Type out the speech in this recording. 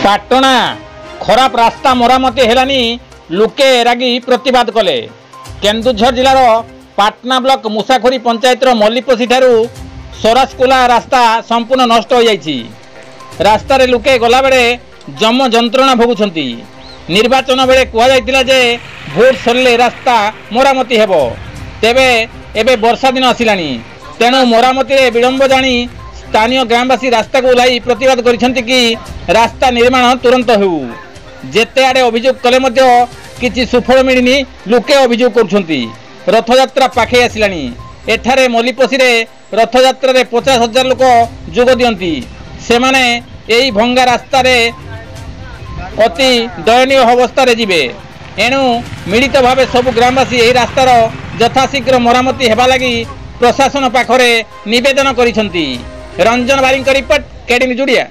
पाटणा खराब रास्ता मरामती हेलानी लोके रागी प्रतिवाद कले। केन्दुझर जिलार पाटना ब्लॉक मुसाखोरी पंचायत मल्लीपोसी ठारू सोरासकुला रास्ता संपूर्ण नष्ट हो जाइछि। रास्ता रे लोके गला बेले जम जंत्रणा भोगुछंती। निर्वाचन बेले कुआ जाइतिला जे भोट सरले रास्ता मरामती हेबो, तेबे एबे वर्षा दिन आसिलानी, तेणु मरामती रे विलंब जानी स्थानीय ग्रामवासी रास्ता को ओह्लाई प्रतिवाद करिसेंति कि रास्ता निर्माण तुरंत हो। जेते आड़े अभियोग कले मध्य किछि सुफल मिलिनी लोके अभियोग करुछंती। रथयात्रा पाखे आसिलानी। एठारे मल्लीपोसी रे रथयात्रा रे 50,000 लोक जोग दियंती। सेमाने एई भंगा रास्ता रे अति दयनीय अवस्था रे जिबे। एणु मिलित भावे सब ग्रामवासी एई रास्तार यथाशीघ्र मरामती हेबा लागि प्रशासन पाखरे निवेदन करिसंती। रंजन बारिंग रिपोर्ट, केडी न्यूज ओडिया।